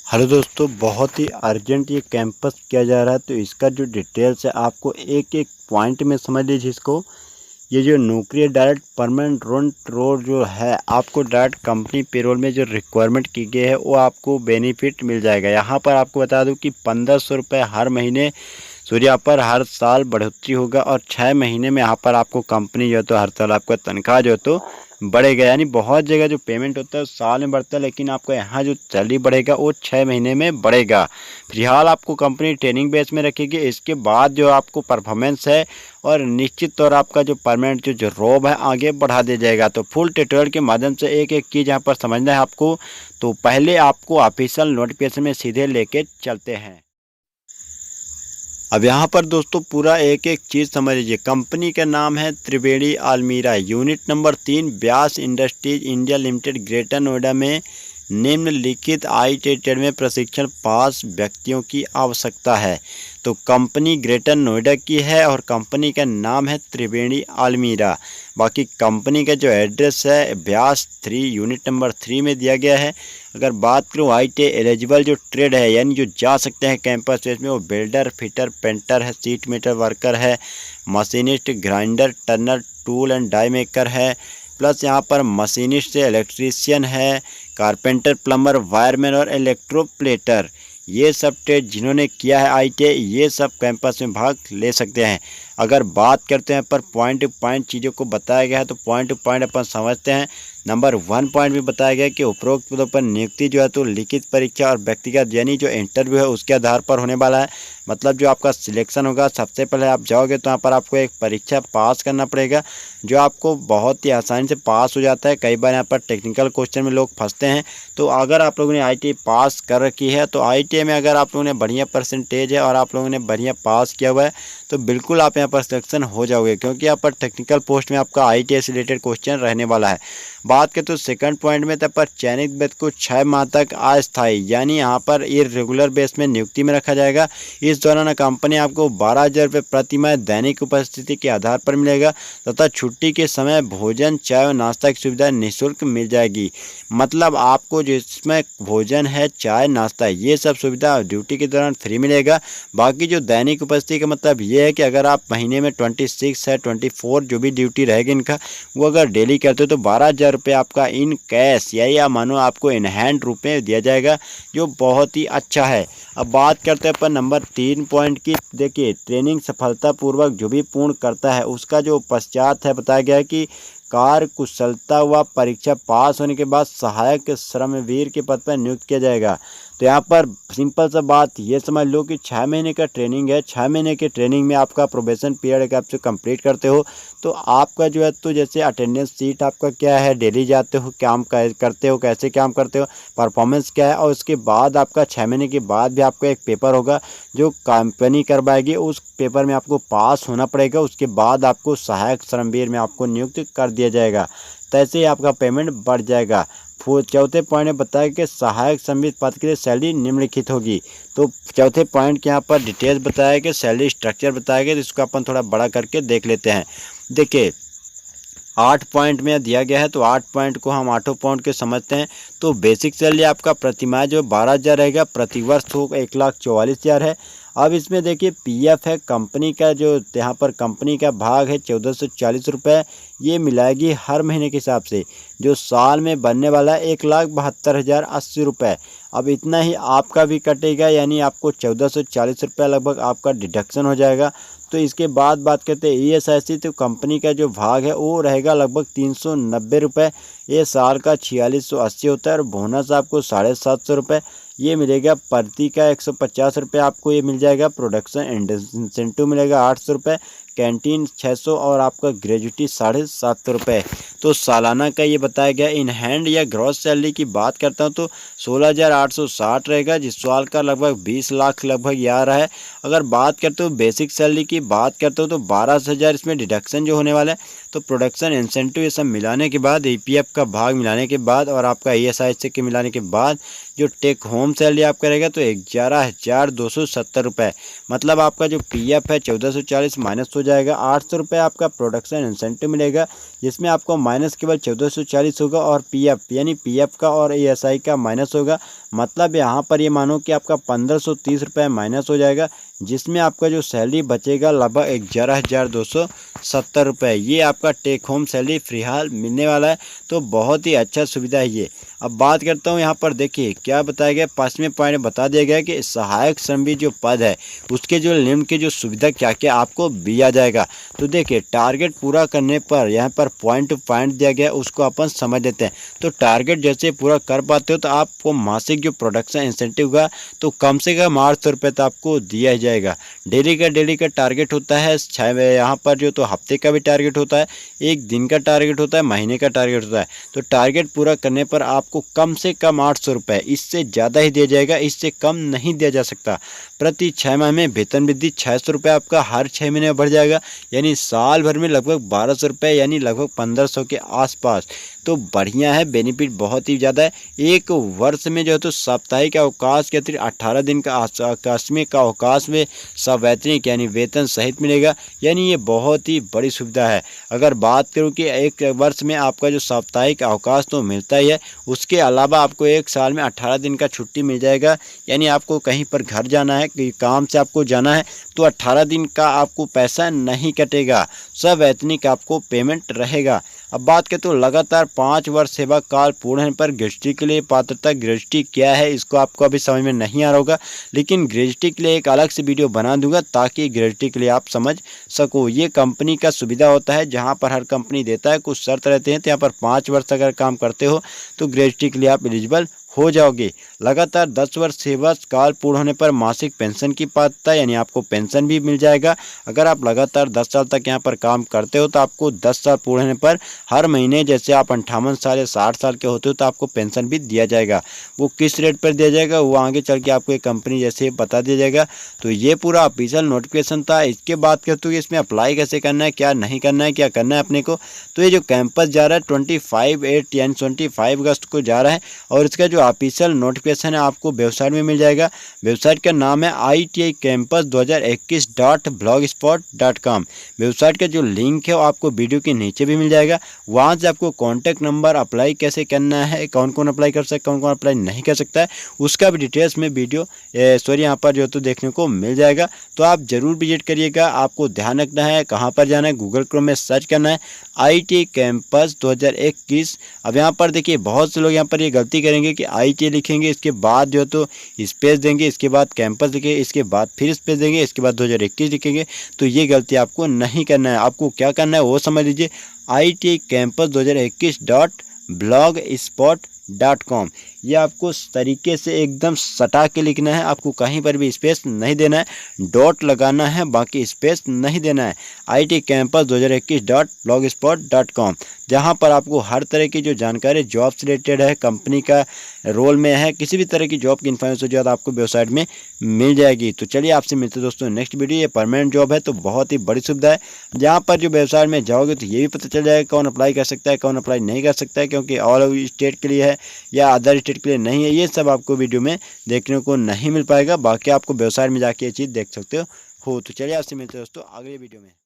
Hello दोस्तों, बहुत ही urgent ये कैंपस किया जा रहा है। तो इसका जो डिटेल्स है आपको एक एक पॉइंट में समझ लीजिए इसको। ये जो नौकरी है डायरेक्ट परमानेंट रोल जो है, आपको डायरेक्ट कंपनी पेरोल में जो रिक्वायरमेंट की गई है वो आपको बेनिफिट मिल जाएगा। यहाँ पर आपको बता दूं कि 1500 रुपये हर महीने सूर्य यहाँ पर हर साल बढ़ोतरी होगा और 6 महीने में यहाँ पर आपको कंपनी जो है तो हर साल आपका तनख्वाह जो है तो बढ़ेगा। यानी बहुत जगह जो पेमेंट होता है साल में बढ़ता है, लेकिन आपका यहाँ जो सैलरी बढ़ेगा वो 6 महीने में बढ़ेगा। फिलहाल आपको कंपनी ट्रेनिंग बेस में रखेगी, इसके बाद जो आपको परफॉर्मेंस है और निश्चित तौर आपका जो परमानेंट जो रॉब है आगे बढ़ा दिया जाएगा। तो फुल ट्यूटोरियल के माध्यम से एक एक चीज़ यहाँ पर समझना है आपको। तो पहले आपको ऑफिशियल नोटिफिकेशन में सीधे लेके चलते हैं। अब यहाँ पर दोस्तों पूरा एक एक चीज़ समझ लीजिए। कंपनी का नाम है Triveni Almira, unit number 3, Vyas industries India limited, Greater Noida में निम्नलिखित आईटी ट्रेड में प्रशिक्षण पास व्यक्तियों की आवश्यकता है। तो कंपनी ग्रेटर नोएडा की है और कंपनी का नाम है त्रिवेणी अलमीरा। बाकी कंपनी का जो एड्रेस है व्यास 3 यूनिट नंबर 3 में दिया गया है। अगर बात करूँ आईटी एलिजिबल जो ट्रेड है यानी जो जा सकते हैं कैंपस स्पेस में, वो बिल्डर, फिटर, पेंटर है, सीट मीटर वर्कर है, machinist, grinder, turner, tool and die maker है, प्लस यहाँ पर मशीनिस्ट से इलेक्ट्रीशियन है, कारपेंटर, प्लम्बर, वायरमैन और इलेक्ट्रोप्लेटर। ये सब ट्रेड जिन्होंने किया है आईटीआई, ये सब कैंपस में भाग ले सकते हैं। अगर बात करते हैं पर पॉइंट टू पॉइंट चीज़ों को बताया गया है, तो पॉइंट टू पॉइंट अपन समझते हैं। नंबर 1 पॉइंट में बताया गया कि उपरोक्त पदों पर नियुक्ति जो है तो लिखित परीक्षा और व्यक्तिगत यानी जो इंटरव्यू है उसके आधार पर होने वाला है। मतलब जो आपका सिलेक्शन होगा, सबसे पहले आप जाओगे तो यहाँ पर आपको एक परीक्षा पास करना पड़ेगा, जो आपको बहुत ही आसानी से पास हो जाता है। कई बार यहाँ पर टेक्निकल क्वेश्चन में लोग फंसते हैं। तो अगर आप लोगों ने आईटीआई पास कर रखी है, तो आईटीआई में अगर आप लोगों ने बढ़िया परसेंटेज है और आप लोगों ने बढ़िया पास किया हुआ है, तो बिल्कुल आप यहाँ पर सिलेक्शन हो जाओगे, क्योंकि यहाँ पर टेक्निकल पोस्ट में आपका आईटीआई से रिलेटेड क्वेश्चन रहने वाला है। बात करें तो सेकंड पॉइंट में तब पर चयनित व्यक्ति को 6 माह तक अस्थायी यानी यहाँ पर इरेगुलर बेस में नियुक्ति में रखा जाएगा। इस दौरान कंपनी आपको 12,000 रुपये प्रति माह दैनिक उपस्थिति के आधार पर मिलेगा तथा छुट्टी के समय भोजन, चाय और नाश्ता की सुविधा निःशुल्क मिल जाएगी। मतलब आपको जिसमें भोजन है, चाय, नाश्ता, ये सब सुविधा ड्यूटी के दौरान फ्री मिलेगा। बाकी जो दैनिक उपस्थिति का मतलब ये है कि अगर आप महीने में 26 है 24 जो भी ड्यूटी रहेगी इनका, वो अगर डेली करते हो तो 12,000 रुपये आपका इन कैश या मानो आपको इन हैंड रूप में दिया जाएगा, जो बहुत ही अच्छा है। अब बात करते हैं पर नंबर 3 पॉइंट की। देखिए, ट्रेनिंग सफलतापूर्वक जो भी पूर्ण करता है उसका जो पश्चात है बताया गया है कि कार्य कुशलता व परीक्षा पास होने के बाद सहायक श्रमवीर के पद पर नियुक्त किया जाएगा। तो यहाँ पर सिंपल सा बात ये समझ लो कि 6 महीने का ट्रेनिंग है। 6 महीने के ट्रेनिंग में आपका प्रोबेशन पीरियड आप जो कंप्लीट करते हो, तो आपका जो है तो जैसे अटेंडेंस सीट आपका क्या है, डेली जाते हो, काम करते हो, कैसे काम करते हो, परफॉर्मेंस क्या है, और उसके बाद आपका 6 महीने के बाद भी आपका एक पेपर होगा जो कंपनी करवाएगी। उस पेपर में आपको पास होना पड़ेगा, उसके बाद आपको सहायक श्रमवीर में आपको नियुक्त कर दिया जाएगा। तैसे ही आपका पेमेंट बढ़ जाएगा। चौथे पॉइंट में बताया कि सहायक श्रमवीर पद के लिए सैलरी निम्नलिखित होगी। तो चौथे पॉइंट के यहाँ पर डिटेल्स बताया कि सैलरी स्ट्रक्चर बताया गया, तो इसको अपन थोड़ा बड़ा करके देख लेते हैं। देखिए, 8 पॉइंट में दिया गया है, तो 8 पॉइंट को हम 8 पॉइंट के समझते हैं। तो बेसिक सैलरी आपका प्रतिमाह जो 12,000 रहेगा, प्रतिवर्ष हो 1,44,000 है। अब इसमें देखिए पीएफ है, कंपनी का जो यहाँ पर कंपनी का भाग है 1,440 रुपये, ये मिलाएगी हर महीने के हिसाब से, जो साल में बनने वाला है 1,72,080 रुपये। अब इतना ही आपका भी कटेगा, यानी आपको 1,440 रुपये लगभग आपका डिडक्शन हो जाएगा। तो इसके बाद बात करते हैं ईएसआईसी, तो कंपनी का जो भाग है वो रहेगा लगभग 390 रुपये। ये साल का 4680 होता है, और बोनस आपको 750 रुपये ये मिलेगा। प्रति का 150 रुपये आपको ये मिल जाएगा। प्रोडक्शन इंसेंटिव मिलेगा 800 रुपये, कैंटीन 600 और आपका ग्रेजुटी 750 रुपये। तो सालाना का ये बताया गया। इन हैंड या ग्रॉस सैलरी की बात करता हूँ तो 16,860 रहेगा, जिस साल का लगभग 20 लाख लगभग ये आ रहा है। अगर बात करते हो बेसिक सैलरी की बात करते हो तो 12,000 इसमें डिडक्शन जो होने वाला है। तो प्रोडक्शन इंसेंटिव ये सब मिलाने के बाद, ईपीएफ का भाग मिलाने के बाद और आपका ईएसआईसी के मिलाने के बाद जो टेक होम सैलरी आपका रहेगा तो 11,270 रुपये। मतलब आपका जो पीएफ है 1,440 माइनस हो जाएगा, 800 रुपये आपका प्रोडक्शन इंसेंटिव मिलेगा, जिसमें आपको माइनस केवल 1440 होगा और पीएफ यानी पीएफ का और ईएसआई का माइनस होगा। मतलब यहाँ पर ये मानो कि आपका 1530 रुपये माइनस हो जाएगा, जिसमें आपका जो सैलरी बचेगा लगभग 11,270 रुपये। ये आपका टेक होम सैलरी फ़िलहाल मिलने वाला है, तो बहुत ही अच्छा सुविधा है ये। अब बात करता हूँ यहाँ पर देखिए क्या बताया गया, 5वें पॉइंट बता दिया गया कि सहायक श्रमजीवी जो पद है उसके जो लिमिट की जो सुविधा क्या क्या आपको दिया जाएगा। तो देखिए टारगेट पूरा करने पर यहाँ पर पॉइंट टू पॉइंट दिया गया, उसको अपन समझ लेते हैं। तो टारगेट जैसे पूरा कर पाते हो तो आपको मासिक जो प्रोडक्शन इंसेंटिव का तो कम से कम 800 रुपये तो आपको दिया ही जाएगा। डेली का टारगेट होता है 6, यहाँ पर जो तो हफ्ते का भी टारगेट होता है, एक दिन का टारगेट होता है, महीने का टारगेट होता है। तो टारगेट पूरा करने पर आपको कम से कम 800 रुपये, इससे ज़्यादा ही दिया जाएगा, इससे कम नहीं दिया जा सकता। प्रति 6 माह में वेतन वृद्धि 600 रुपये आपका हर 6 महीने में बढ़ जाएगा, यानी साल भर में लगभग 1200 रुपये यानी लगभग 1500 के आसपास। तो बढ़िया है, बेनिफिट बहुत ही ज़्यादा है। एक वर्ष में जो है तो साप्ताहिक अवकाश के अतिरिक्त 18 दिन का आकस्मिक अवकाश में सवैतनिक यानी वेतन सहित मिलेगा, यानी ये बहुत ही बड़ी सुविधा है। अगर बात करूँ कि एक वर्ष में आपका जो साप्ताहिक अवकाश तो मिलता ही है, उसके अलावा आपको एक साल में 18 दिन का छुट्टी मिल जाएगा। यानी आपको कहीं पर घर जाना है, काम से आपको जाना है, तो 18 दिन का आपको पैसा नहीं कटेगा, सवैतनिक आपको पेमेंट रहेगा। अब बात करें तो लगातार 5 वर्ष सेवा काल पूर्ण होने पर ग्रेजुएटी के लिए पात्रता, ग्रेजुएटी क्या है इसको आपको अभी समझ में नहीं आ रहा होगा, लेकिन ग्रेजुएटी के लिए एक अलग से वीडियो बना दूंगा ताकि ग्रेजुएटी के लिए आप समझ सको। ये कंपनी का सुविधा होता है, जहां पर हर कंपनी देता है, कुछ शर्त रहते हैं। तो यहाँ पर 5 वर्ष अगर काम करते हो तो ग्रेजुएटी के लिए आप एलिजिबल हो जाओगे। लगातार 10 वर्ष सेवा काल पूर्ण होने पर मासिक पेंशन की पात्रता, यानी आपको पेंशन भी मिल जाएगा। अगर आप लगातार 10 साल तक यहाँ पर काम करते हो तो आपको 10 साल पूर्ण होने पर हर महीने, जैसे आप 58 साल या 60 साल के होते हो, तो आपको पेंशन भी दिया जाएगा। वो किस रेट पर दिया जाएगा वो आगे चल के आपको एक कंपनी जैसे बता दिया जाएगा। तो ये पूरा ऑफिशियल नोटिफिकेशन था। इसके बाद कहते हो कि इसमें अप्लाई कैसे करना है, क्या नहीं करना है, क्या करना है अपने को। तो ये जो कैंपस जा रहा है 25/8 यानी 25 अगस्त को जा रहा है, और इसका जो ऑफिशियल नोटिफिकेशन है आपको वेबसाइट में मिल जाएगा। वेबसाइट का नाम है ITI-campus2021.blogspot.com। वेबसाइट का जो लिंक है वो आपको वीडियो के नीचे भी मिल जाएगा। वहाँ से आपको कॉन्टैक्ट नंबर, अप्लाई कैसे करना है, कौन कौन अप्लाई कर सकता है, कौन कौन अप्लाई नहीं कर सकता है, उसका भी डिटेल्स में वीडियो यहाँ पर जो तो देखने को मिल जाएगा। तो आप जरूर विजिट करिएगा। आपको ध्यान रखना है कहाँ पर जाना है, गूगल क्रोम में सर्च करना है ITI कैंपस 2021। अब यहाँ पर देखिए बहुत से लोग यहाँ पर ये गलती करेंगे कि ITI लिखेंगे, इसके बाद जो तो स्पेस देंगे, इसके बाद कैंपस लिखेंगे, इसके बाद फिर स्पेस देंगे, इसके बाद 2021 लिखेंगे। तो ये गलती आपको नहीं करना है। आपको क्या करना है वो समझ लीजिए, ITI-campus2021.blogspot.com। ये आपको तरीके से एकदम सटा के लिखना है, आपको कहीं पर भी स्पेस नहीं देना है, डॉट लगाना है, बाकी स्पेस नहीं देना है। ITI-campus2021.blogspot.com, जहाँ पर आपको हर तरह की जो जानकारी जॉब से रिलेटेड है, कंपनी का रोल में है, किसी भी तरह की जॉब की इन्फॉर्मेशन ज़्यादा आपको वेबसाइट में मिल जाएगी। तो चलिए आपसे मिलते हैं दोस्तों नेक्स्ट वीडियो। ये परमानेंट जॉब है, तो बहुत ही बड़ी सुविधा है। जहाँ पर जो वेबसाइट में जाओगे तो ये भी पता चल जाएगा कौन अप्लाई कर सकता है, कौन अप्लाई नहीं कर सकता है, क्योंकि ऑल ओवर स्टेट के लिए है या अदर स्टेट के लिए नहीं है। ये सब आपको वीडियो में देखने को नहीं मिल पाएगा, बाकी आपको वेबसाइट में जाके ये चीज़ देख सकते हो। तो चलिए आपसे मिलते हैं दोस्तों अगले वीडियो में।